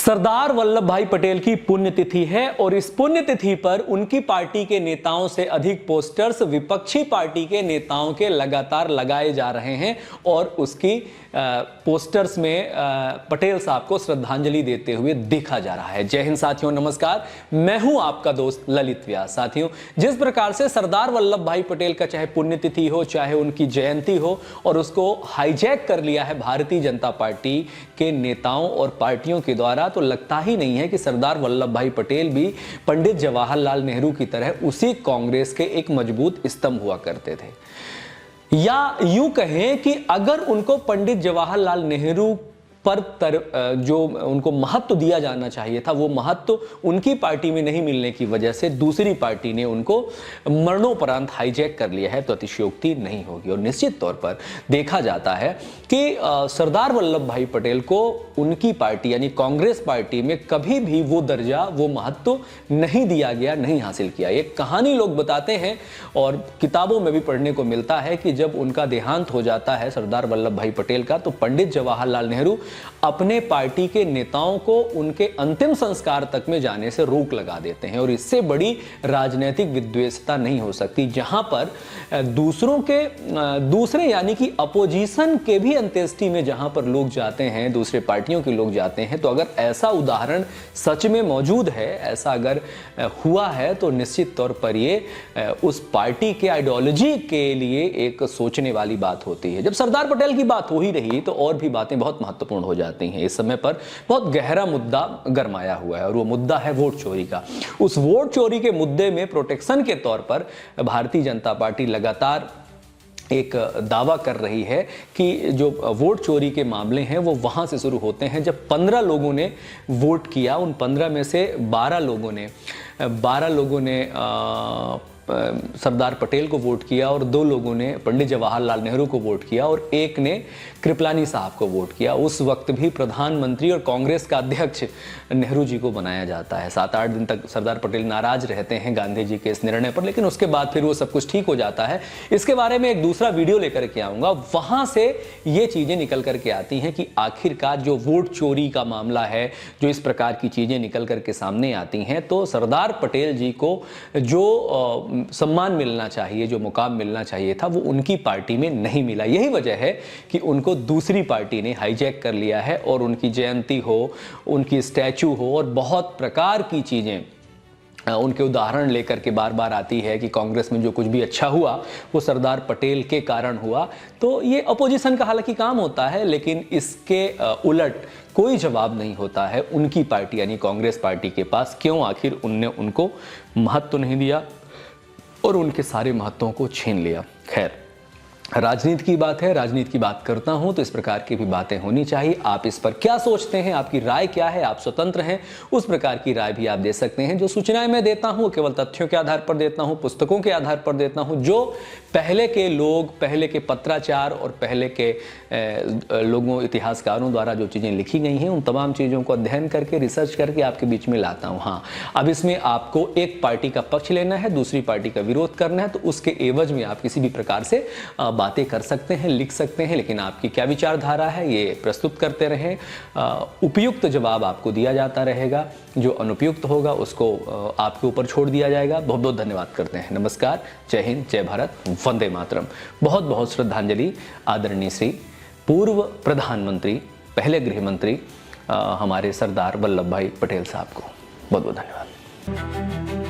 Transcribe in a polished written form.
सरदार वल्लभ भाई पटेल की पुण्यतिथि है और इस पुण्यतिथि पर उनकी पार्टी के नेताओं से अधिक पोस्टर्स विपक्षी पार्टी के नेताओं के लगातार लगाए जा रहे हैं और उसकी पोस्टर्स में पटेल साहब को श्रद्धांजलि देते हुए देखा जा रहा है। जय हिंद साथियों, नमस्कार। मैं हूं आपका दोस्त ललित व्यास। साथियों, जिस प्रकार से सरदार वल्लभ भाई पटेल का चाहे पुण्यतिथि हो चाहे उनकी जयंती हो और उसको हाईजैक कर लिया है भारतीय जनता पार्टी के नेताओं और पार्टियों के द्वारा, तो लगता ही नहीं है कि सरदार वल्लभ भाई पटेल भी पंडित जवाहरलाल नेहरू की तरह उसी कांग्रेस के एक मजबूत स्तंभ हुआ करते थे। या यूं कहें कि अगर उनको पंडित जवाहरलाल नेहरू पर जो उनको महत्व दिया जाना चाहिए था, वो महत्व उनकी पार्टी में नहीं मिलने की वजह से दूसरी पार्टी ने उनको मरणोपरांत हाईजैक कर लिया है, तो अतिशयोक्ति नहीं होगी। और निश्चित तौर पर देखा जाता है कि सरदार वल्लभ भाई पटेल को उनकी पार्टी यानी कांग्रेस पार्टी में कभी भी वो दर्जा, वो महत्व नहीं दिया गया, नहीं हासिल किया। एक कहानी लोग बताते हैं और किताबों में भी पढ़ने को मिलता है कि जब उनका देहांत हो जाता है सरदार वल्लभ भाई पटेल का, तो पंडित जवाहरलाल नेहरू अपने पार्टी के नेताओं को उनके अंतिम संस्कार तक में जाने से रोक लगा देते हैं। और इससे बड़ी राजनीतिक विद्वेषता नहीं हो सकती, जहां पर दूसरे यानी कि अपोजिशन के भी अंत्येष्टि में जहां पर लोग जाते हैं, दूसरे पार्टियों के लोग जाते हैं, तो अगर ऐसा उदाहरण सच में मौजूद है, ऐसा अगर हुआ है, तो निश्चित तौर पर ये उस पार्टी के आइडियोलॉजी के लिए एक सोचने वाली बात होती है। जब सरदार पटेल की बात हो ही रही तो और भी बातें बहुत महत्वपूर्ण हो जाती हैं। इस समय पर बहुत गहरा मुद्दा गरमाया हुआ है और वो मुद्दा है वोट चोरी का। उस वोट चोरी के मुद्दे में प्रोटेक्शन के तौर पर भारतीय जनता पार्टी लगातार एक दावा कर रही है कि जो वोट चोरी के मामले हैं वो वहां से शुरू होते हैं जब 15 लोगों ने वोट किया। उन 15 में से 12 लोगों ने सरदार पटेल को वोट किया और 2 लोगों ने पंडित जवाहरलाल नेहरू को वोट किया और एक ने कृपलानी साहब को वोट किया। उस वक्त भी प्रधानमंत्री और कांग्रेस का अध्यक्ष नेहरू जी को बनाया जाता है। 7-8 दिन तक सरदार पटेल नाराज रहते हैं गांधी जी के इस निर्णय पर, लेकिन उसके बाद फिर वो सब कुछ ठीक हो जाता है। इसके बारे में एक दूसरा वीडियो लेकर के आऊंगा, वहां से ये चीजें निकल करके आती हैं कि आखिरकार जो वोट चोरी का मामला है, जो इस प्रकार की चीजें निकल करके सामने आती हैं, तो सरदार पटेल जी को जो सम्मान मिलना चाहिए, जो मुकाम मिलना चाहिए था, वो उनकी पार्टी में नहीं मिला। यही वजह है कि उनको दूसरी पार्टी ने हाईजैक कर लिया है और उनकी जयंती हो, उनकी स्टैचू हो और बहुत प्रकार की चीजें उनके उदाहरण लेकर के बार बार आती है कि कांग्रेस में जो कुछ भी अच्छा हुआ वो सरदार पटेल के कारण हुआ। तो ये अपोजिशन का हालांकि काम होता है, लेकिन इसके उलट कोई जवाब नहीं होता है उनकी पार्टी यानी कांग्रेस पार्टी के पास, क्यों आखिर उनने उनको महत्व नहीं दिया और उनके सारे महत्वों को छीन लिया। खैर, राजनीति की बात है, राजनीति की बात करता हूं तो इस प्रकार की भी बातें होनी चाहिए। आप इस पर क्या सोचते हैं, आपकी राय क्या है? आप स्वतंत्र हैं, उस प्रकार की राय भी आप दे सकते हैं। जो सूचनाएं मैं देता हूं केवल तथ्यों के आधार पर देता हूं, पुस्तकों के आधार पर देता हूं। जो पहले के लोग, पहले के पत्राचार और पहले के लोगों, इतिहासकारों द्वारा जो चीजें लिखी गई हैं, उन तमाम चीजों को अध्ययन करके, रिसर्च करके आपके बीच में लाता हूं। हाँ, अब इसमें आपको एक पार्टी का पक्ष लेना है, दूसरी पार्टी का विरोध करना है, तो उसके एवज में आप किसी भी प्रकार से बातें कर सकते हैं, लिख सकते हैं, लेकिन आपकी क्या विचारधारा है ये प्रस्तुत करते रहें। उपयुक्त जवाब आपको दिया जाता रहेगा, जो अनुपयुक्त होगा उसको आपके ऊपर छोड़ दिया जाएगा। बहुत बहुत धन्यवाद करते हैं। नमस्कार, जय हिंद, जय भारत, वंदे मातरम। बहुत बहुत श्रद्धांजलि आदरणीय श्री पूर्व प्रधानमंत्री, पहले गृह मंत्री हमारे सरदार वल्लभ भाई पटेल साहब को। बहुत बहुत धन्यवाद।